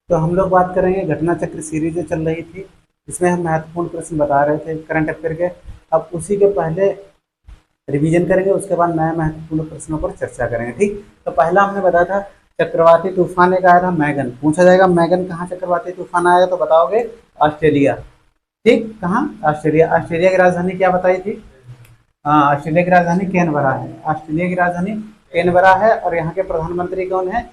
तो हम लोग बात करेंगे घटना चक्र सीरीज जो चल रही थी, इसमें हम महत्वपूर्ण प्रश्न बता रहे थे करंट अफेयर के। अब उसी के पहले रिवीजन करेंगे, उसके बाद नए महत्वपूर्ण प्रश्नों पर चर्चा करेंगे। ठीक, तो पहला हमने बताया था चक्रवाती तूफान एक आया था मैगन। पूछा जाएगा मैगन कहाँ चक्रवाती तूफान आया, तो बताओगे ऑस्ट्रेलिया। ठीक, कहाँ? ऑस्ट्रेलिया। ऑस्ट्रेलिया की राजधानी क्या बताई थी? हाँ, ऑस्ट्रेलिया की राजधानी कैनबरा है। ऑस्ट्रेलिया की राजधानी कैनबरा है और यहाँ के प्रधानमंत्री कौन है?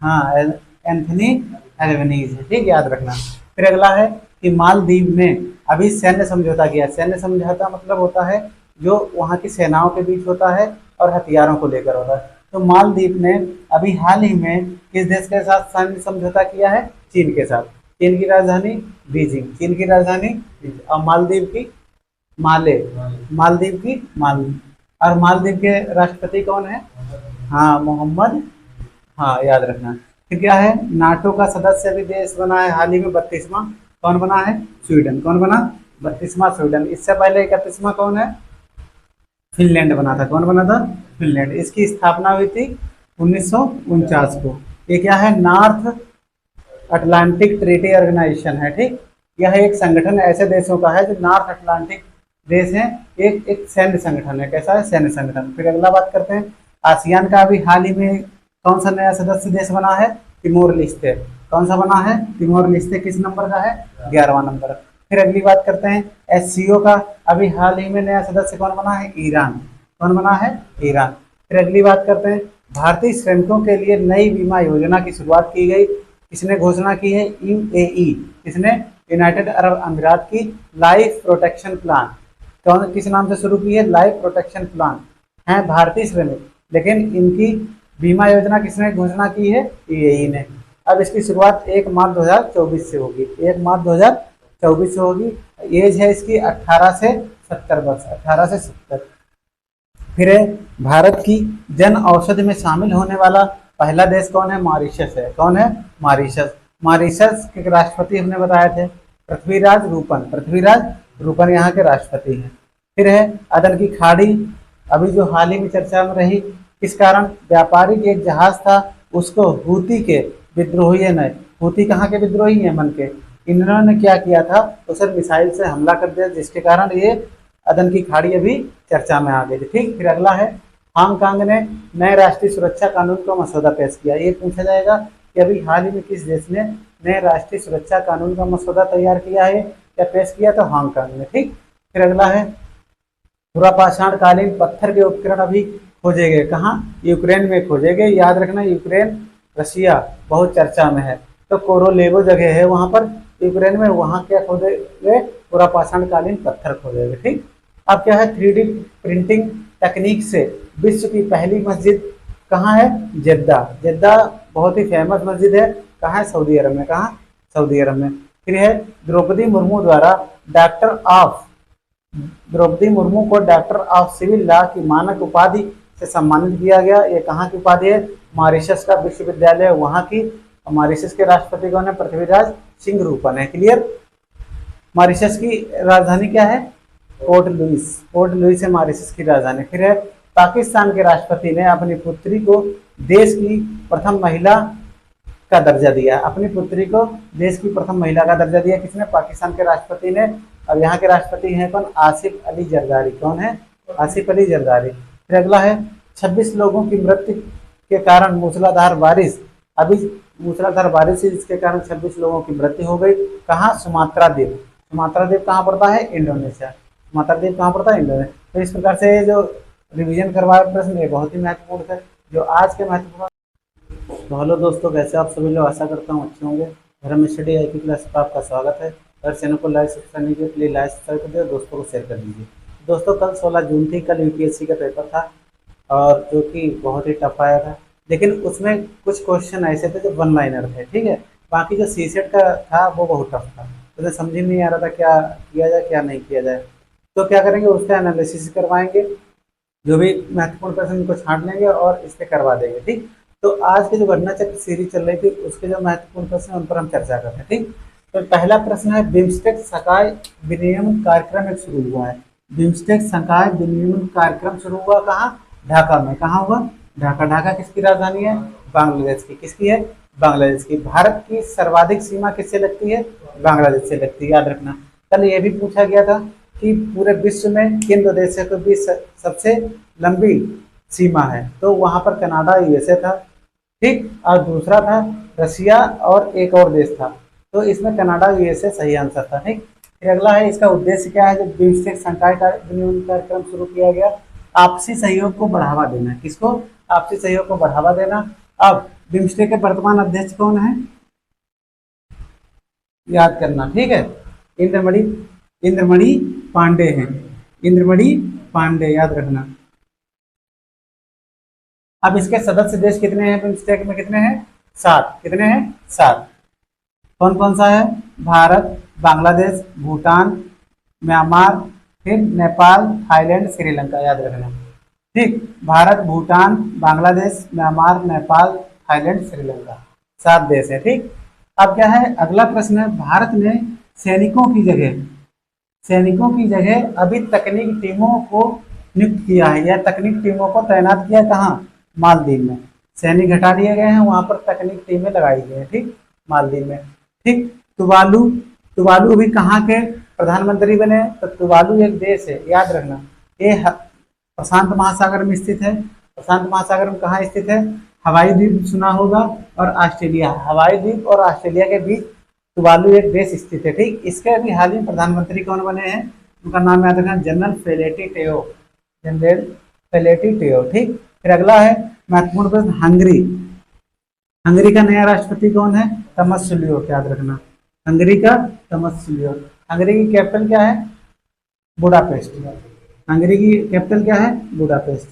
हाँ, एंथनी एल्बनीज है। ठीक, याद रखना। फिर अगला है कि मालदीव में अभी सैन्य समझौता किया। सैन्य समझौता मतलब होता है जो वहाँ की सेनाओं के बीच होता है और हथियारों को लेकर होता है। तो मालदीव ने अभी हाल ही में किस देश के साथ सैन्य समझौता किया है? चीन के साथ। चीन की राजधानी बीजिंग। चीन की राजधानी बीजिंग। और मालदीव की माले। मालदीव की माल। और मालदीव के राष्ट्रपति कौन है? हाँ, मोहम्मद। हाँ, याद रखना। फिर क्या है? नाटो का सदस्य भी देश बना है हाल ही में 32वां। कौन बना है? स्वीडन। कौन बना? 32वां स्वीडन। इससे पहले 31वां कौन है? फिनलैंड बना था। कौन बना था? फिनलैंड। इसकी स्थापना हुई थी 1949 को। ये क्या है? नॉर्थ अटलांटिक ट्रीटी ऑर्गेनाइजेशन है। ठीक, यह एक संगठन ऐसे देशों का है जो नॉर्थ अटलांटिक देश हैं। एक एक सैन्य संगठन है। कैसा है? सैन्य संगठन। फिर अगला बात करते हैं, आसियान का अभी हाल ही में कौन सा नया सदस्य देश बना है? तिमोर लिस्ते। कौन सा बना है? तिमोर लिस्ते। किस नंबर का है? 11वां नंबर। फिर अगली बात करते हैं, एससीओ का अभी हाल ही में नया सदस्य कौन बना है? ईरान। कौन बना है? ईरान। फिर अगली बात करते हैं, भारतीय श्रमिकों के लिए नई बीमा योजना की शुरुआत की गई। किसने घोषणा की है? यूएई। किसने? यूनाइटेड अरब अमीरात की लाइफ प्रोटेक्शन प्लान। कौन किस नाम से शुरू की है? लाइफ प्रोटेक्शन प्लान है भारतीय श्रमिक, लेकिन इनकी बीमा योजना किसने घोषणा की है? यूएई ने। अब इसकी शुरुआत 1 मार्च 2024 से होगी। 1 मार्च 2024 से होगी। एज है इसकी 18 से 70 वर्ष। 18 से 70। फिर है, भारत की जन औषधि में शामिल होने वाला पहला देश कौन है? मॉरिशस है। कौन है? मॉरिशस। मॉरिशस के राष्ट्रपति हमने बताए थे पृथ्वीराज रूपन। पृथ्वीराज रूपन यहाँ के राष्ट्रपति हैं। फिर है अदन की खाड़ी, अभी जो हाल ही में चर्चा में रही। किस कारण? व्यापारिक एक जहाज था, उसको हूती के विद्रोहियों ने, हूती कहाँ के विद्रोही? यमन के, इन्होंने क्या किया था? उसे मिसाइल से हमला कर दिया, जिसके कारण ये अदन की खाड़ी अभी चर्चा में आ गई थी। ठीक, फिर अगला है, हांगकांग ने नए राष्ट्रीय सुरक्षा कानून का मसौदा पेश किया। ये पूछा जाएगा कि अभी हाल ही में किस देश ने नए राष्ट्रीय सुरक्षा कानून का मसौदा तैयार किया है या पेश किया? तो हांगकांग ने। ठीक, फिर अगला है, पुरापाषाण कालीन पत्थर के उपकरण अभी खोजे गए। कहाँ? यूक्रेन में खोजे गए। याद रखना, यूक्रेन रशिया बहुत चर्चा में है। तो कोरोलेवो जगह है वहां पर यूक्रेन में, वहां क्या खोजे गए? पुरापाषाण कालीन पत्थर खोजे गए। ठीक, अब क्या है, 3D प्रिंटिंग तकनीक से विश्व की पहली मस्जिद कहाँ है? जेद्दा। जेद्दा बहुत ही फेमस मस्जिद है। कहाँ है? सऊदी अरब में। कहाँ? सऊदी अरब में। फिर है, द्रौपदी मुर्मू द्वारा डॉक्टर ऑफ द्रौपदी मुर्मू को डॉक्टर ऑफ सिविल लॉ की मानक उपाधि से सम्मानित किया गया। ये कहाँ की उपाधि है? मॉरिशस का विश्वविद्यालय वहाँ की। मॉरिशस के राष्ट्रपति कौन है? पृथ्वीराज सिंह रूपन है। क्लियर? मॉरिशस की राजधानी क्या है? Port Louis. पोर्ट लुइस है मॉरिशस की राजधानी। फिर है, पाकिस्तान के राष्ट्रपति ने अपनी पुत्री को देश की प्रथम महिला का दर्जा दिया। अपनी पुत्री को देश की प्रथम महिला का दर्जा दिया। किसने? पाकिस्तान के राष्ट्रपति ने। और यहाँ के राष्ट्रपति हैं कौन? आसिफ अली जरदारी। कौन है? आसिफ अली जरदारी। फिर अगला है, 26 लोगों की मृत्यु के कारण मूसलाधार बारिश। अभी मूसलाधार बारिश है जिसके कारण 26 लोगों की मृत्यु हो गई। कहाँ? सुमात्रा द्वीप। सुमात्रा द्वीप कहाँ पड़ता है? इंडोनेशिया। सुमात्रा द्वीप कहाँ पड़ता है? इंडोनेशिया। तो इस प्रकार से जो रिवीजन करवाए प्रश्न ये बहुत ही महत्वपूर्ण है जो आज के महत्वपूर्ण। तो हेलो दोस्तों, कैसे आप सभी लोग? आशा करता हूँ अच्छे होंगे। धर्म स्टडी आई क्लास पर आपका स्वागत है। अगर चैनल को लाइक सब्सक्राइब नहीं किया प्लीज लाइक सब्सक्राइब कर दिए, दोस्तों को शेयर कर दीजिए। दोस्तों, कल 16 जून थी। कल यूपीएससी का पेपर था और जो कि बहुत ही टफ आया था, लेकिन उसमें कुछ क्वेश्चन ऐसे थे जो वन लाइनर थे। ठीक है, बाकी जो सीसेट का था वो बहुत टफ था, तो समझ में नहीं आ रहा था क्या किया जाए क्या नहीं किया जाए। तो क्या करेंगे, उसका एनालिसिस करवाएंगे, जो भी महत्वपूर्ण प्रश्न उनको छांट लेंगे और इस पर करवा देंगे। ठीक, तो आज की जो घटना चक्र सीरीज चल रही थी उसके जो महत्वपूर्ण प्रश्न हैं उन पर हम चर्चा करते हैं। ठीक, तो पहला प्रश्न है, बिम्स्टेक संकाय विनियमन कार्यक्रम एक शुरू हुआ है। बिम्स्टेक संकाय विनियमन कार्यक्रम शुरू हुआ कहाँ? ढाका में। कहाँ हुआ? ढाका। ढाका किसकी राजधानी है? बांग्लादेश की। किसकी है? बांग्लादेश की। भारत की सर्वाधिक सीमा किससे लगती है? बांग्लादेश से लगती है, याद रखना। कल ये भी पूछा गया था कि पूरे विश्व में किन दो देशों के बीच सबसे लंबी सीमा है, तो वहां पर कनाडा यूएसए था, ठीक। और दूसरा था रशिया और एक और देश था, तो इसमें कनाडा यूएसए सही आंसर था, ठीक। फिर अगला है, इसका उद्देश्य क्या है जब बिम्स्टेक संकाय कार्यक्रम शुरू किया गया? आपसी सहयोग को बढ़ावा देना। किसको? आपसी सहयोग को बढ़ावा देना। अब बिम्स्टेक के वर्तमान अध्यक्ष कौन है? याद करना, ठीक है। इंद्रमणि इंद्रमणि पांडे हैं, इंद्रमणि पांडे, याद रखना। अब इसके सदस्य देश कितने हैं? बिम्स्टेक में कितने हैं? 7। कितने हैं? 7। कौन कौन सा है? भारत, बांग्लादेश, भूटान, म्यांमार, फिर नेपाल, थाईलैंड, श्रीलंका, याद रखना, ठीक। भारत, भूटान, बांग्लादेश, म्यांमार, नेपाल, थाईलैंड, श्रीलंका, 7 देश है, ठीक। अब क्या है, अगला प्रश्न है, भारत ने सैनिकों की जगह अभी तकनीक टीमों को नियुक्त किया है या तकनीक टीमों को तैनात किया, कहाँ? मालदीव में। सैनिक हटा दिए गए हैं, वहां पर तकनीक टीमें लगाई गई हैं, ठीक, मालदीव में, ठीक। तुवालू, तुवालू भी कहाँ के प्रधानमंत्री बने? तो तुवालू एक देश है, याद रखना। ये प्रशांत महासागर में स्थित है। प्रशांत महासागर में कहाँ स्थित है? हवाई द्वीप सुना होगा, और ऑस्ट्रेलिया, हवाई द्वीप और ऑस्ट्रेलिया के बीच तुवालू एक देश स्थित है, ठीक। इसके अभी हाल ही प्रधानमंत्री कौन बने हैं? उनका नाम याद रखना, जनरल फेलेटी टेओ, जनरल फेलेटी टेओ, ठीक। फिर अगला है महत्वपूर्ण प्रश्न, हंगरी। हंगरी का नया राष्ट्रपति कौन है? तमस्सुलियोक, याद रखना, हंगरी का तमस्सुलियोक। हंगरी की कैपिटल क्या है? बुडापेस्ट। हंगरी की कैपिटल क्या है? बुडापेस्ट,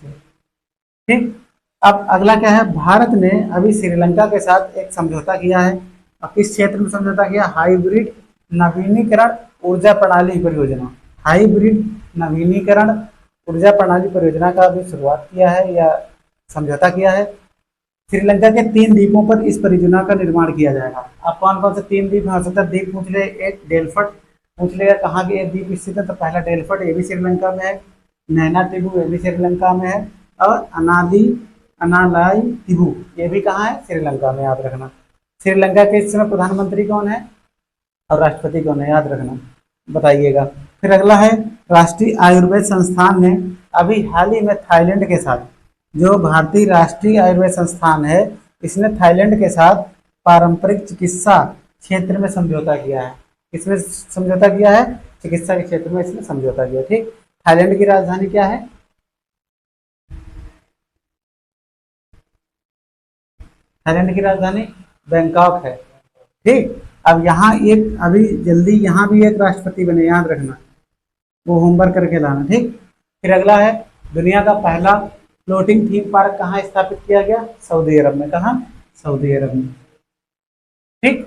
ठीक। अब अगला क्या है, भारत ने अभी श्रीलंका के साथ एक समझौता किया है। अब किस क्षेत्र में समझौता किया? हाइब्रिड नवीनीकरण ऊर्जा प्रणाली परियोजना, हाइब्रिड नवीनीकरण ऊर्जा प्रणाली परियोजना का अभी शुरुआत किया है या समझौता किया है। श्रीलंका के 3 द्वीपों पर इस परियोजना का निर्माण किया जाएगा। अब कौन कौन से 3 द्वीप? हो सकता है द्वीप पूछ ले, एक डेलफट पूछ लेगा, कहाँ के द्वीप स्थित है? तो पहला डेलफट, ये भी श्रीलंका में है। नैना तिबू, ये भी श्रीलंका में है। और अनालाई तिबू, ये भी कहाँ है? श्रीलंका में, याद रखना। श्रीलंका के इस समय प्रधानमंत्री कौन है और राष्ट्रपति कौन है? याद रखना, बताइएगा। फिर अगला है, राष्ट्रीय आयुर्वेद संस्थान ने अभी हाल ही में थाईलैंड के साथ, जो भारतीय राष्ट्रीय आयुर्वेद संस्थान है, इसने थाईलैंड के साथ पारंपरिक चिकित्सा क्षेत्र में समझौता किया है। इसमें समझौता किया है, चिकित्सा के क्षेत्र में इसने समझौता किया, ठीक। थाईलैंड की राजधानी क्या है? थाईलैंड की राजधानी बैंकॉक है, ठीक। अब यहाँ एक अभी जल्दी यहाँ भी एक राष्ट्रपति बने, याद रखना, वो होमवर्क करके लाना, ठीक। फिर अगला है, दुनिया का पहला फ्लोटिंग थीम पार्क कहाँ स्थापित किया गया? सऊदी अरब में। कहाँ? सऊदी अरब में, ठीक।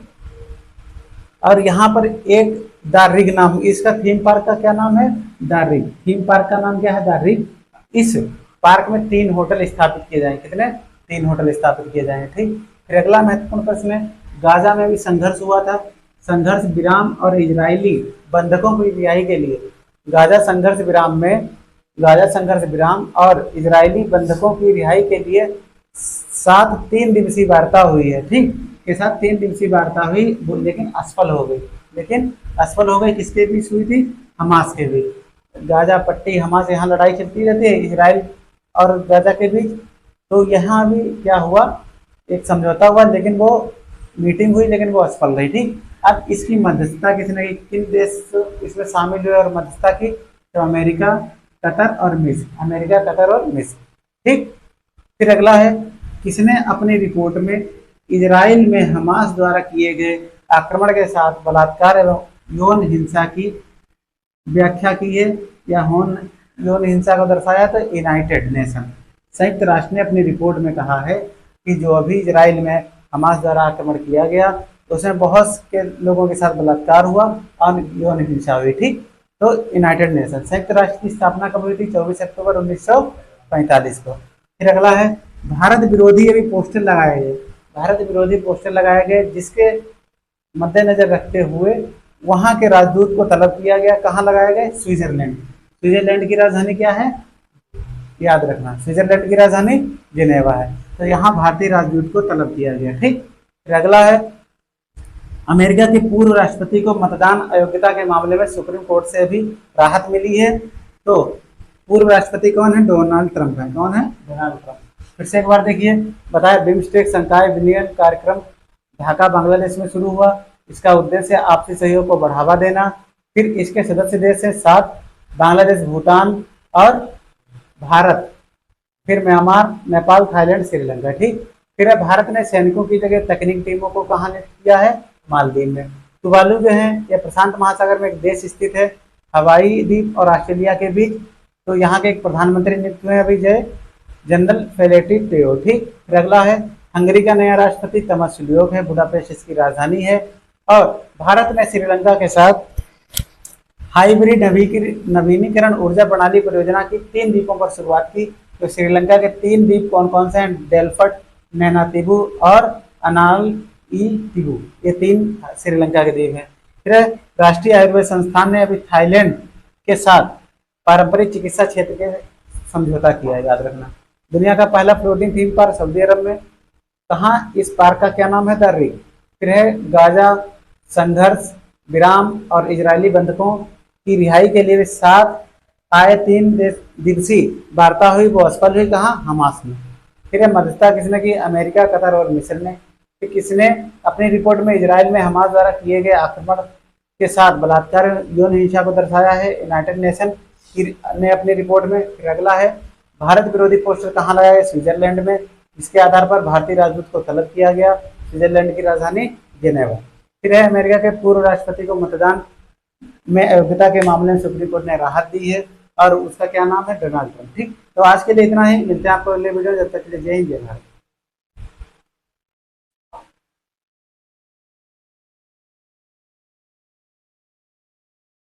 और यहाँ पर एक द रिग नाम, इसका थीम पार्क का क्या नाम है? The rig. थीम पार्क का नाम क्या है? The rig. इस पार्क में 3 होटल स्थापित किए जाएंगे। कितने? 3 होटल स्थापित किए जाएंगे, ठीक। फिर अगला महत्वपूर्ण प्रश्न है, गाजा में भी संघर्ष हुआ था, संघर्ष विराम और इजरायली बंधकों की रिहाई के लिए गाजा संघर्ष विराम और इजरायली बंधकों की रिहाई के लिए 3 दिवसीय वार्ता हुई है, ठीक। के साथ 3 दिवसीय वार्ता हुई, लेकिन असफल हो गई। किसके बीच हुई थी? हमास के बीच। गाजा पट्टी, हमास, यहाँ लड़ाई चलती रहती है इजराइल और गाजा के बीच। तो यहाँ भी क्या हुआ, एक समझौता हुआ, लेकिन वो मीटिंग हुई, लेकिन वो असफल रही, ठीक। अब इसकी मध्यस्थता किसने की? किन देश इसमें शामिल हुए और मध्यस्थता की? तो अमेरिका, कतर और मिस्र। अमेरिका, कतर और मिस्र, ठीक। फिर अगला है, किसने अपनी रिपोर्ट में इजराइल में हमास द्वारा किए गए आक्रमण के साथ बलात्कार एवं यौन हिंसा की व्याख्या की है या यौन हिंसा को दर्शाया? तो यूनाइटेड नेशन, संयुक्त राष्ट्र ने अपनी रिपोर्ट में कहा है कि जो अभी इजराइल में हमास द्वारा आक्रमण किया गया, तो उसमें बहुत के लोगों के साथ बलात्कार हुआ और यौन हिंसा हुई, ठीक। तो यूनाइटेड नेशन, संयुक्त राष्ट्र की स्थापना कब हुई थी? 24 अक्टूबर 1945 को। फिर अगला है, भारत विरोधी अभी पोस्टर लगाए गए, भारत विरोधी पोस्टर लगाए गए, जिसके मद्देनजर रखते हुए वहां के राजदूत को तलब किया गया। कहाँ लगाए गए? स्विट्जरलैंड। स्विट्जरलैंड की राजधानी क्या है? याद रखना, स्विट्जरलैंड की राजधानी जिनेवा है। तो यहाँ भारतीय राजदूत को तलब किया गया, ठीक। फिर अगला है, अमेरिका के पूर्व राष्ट्रपति को मतदान अयोग्यता के मामले में सुप्रीम कोर्ट से भी राहत मिली है। तो पूर्व राष्ट्रपति कौन है? डोनाल्ड ट्रंप है। कौन है? Donald Trump. फिर से एक बार देखिए, बताया बिम्स्टेक संकाय विनियन कार्यक्रम ढाका बांग्लादेश में शुरू हुआ। इसका उद्देश्य आपसी सहयोग को बढ़ावा देना। फिर इसके सदस्य देश हैं 7, बांग्लादेश, भूटान और भारत, फिर म्यांमार, नेपाल, थाईलैंड, श्रीलंका। ठीक। फिर भारत ने सैनिकों की जगह तकनीकी टीमों को कहाँ नियुक्त किया है? मालदीव में। तुवालू जो है ये प्रशांत महासागर में एक देश स्थित है, हवाई द्वीप और ऑस्ट्रेलिया के बीच। तो यहाँ के एक प्रधानमंत्री नियुक्त हुए हैं अभी, जय जनरल फेलेटी टेयो। ठीक। फिर अगला है, हंगरी का नया राष्ट्रपति तमसुलियोक है, बुडापेस्ट इसकी राजधानी है। और भारत ने श्रीलंका के साथ हाइब्रिड नवीनीकरण ऊर्जा प्रणाली परियोजना की 3 द्वीपों पर शुरुआत की। तो श्रीलंका के 3 द्वीप कौन कौन से हैं? डेलफट, नैनातिबू और अनाल ई तिबू, ये 3 श्रीलंका के द्वीप हैं। फिर राष्ट्रीय आयुर्वेद संस्थान ने अभी थाईलैंड के साथ पारंपरिक चिकित्सा क्षेत्र के समझौता किया है, याद रखना। दुनिया का पहला फ्लोटिंग थीम पार्क सऊदी अरब में। कहाँ? इस पार्क का क्या नाम है? The rig. फिर है, गाजा संघर्ष विराम और इजरायली बंधकों की रिहाई के लिए 7 आए 3 दिवसीय वार्ता हुई, वो असफल हुई। कहाँ? हमास में। फिर है, मध्यस्थता किसने की? अमेरिका, कतर और मिस्र ने। फिर किसने अपनी रिपोर्ट में इजराइल में हमास द्वारा किए गए आक्रमण के साथ बलात्कार यौन हिंसा को दर्शाया है? यूनाइटेड नेशन ने अपनी रिपोर्ट में। फिर अगला है, भारत विरोधी पोस्टर कहाँ लगाया? स्विट्जरलैंड में। इसके आधार पर भारतीय राजदूत को तलब किया गया, स्विट्जरलैंड की राजधानी जेनेवा। फिर है, अमेरिका के पूर्व राष्ट्रपति को मतदान में अयोग्यता के मामले में सुप्रीम कोर्ट ने राहत दी है और उसका क्या नाम है? Donald Trump. ठीक। तो आज के लिए इतना ही, मिलते हैं आपको अगले वीडियो। जब तक के लिए जय हिंद, जय भारत।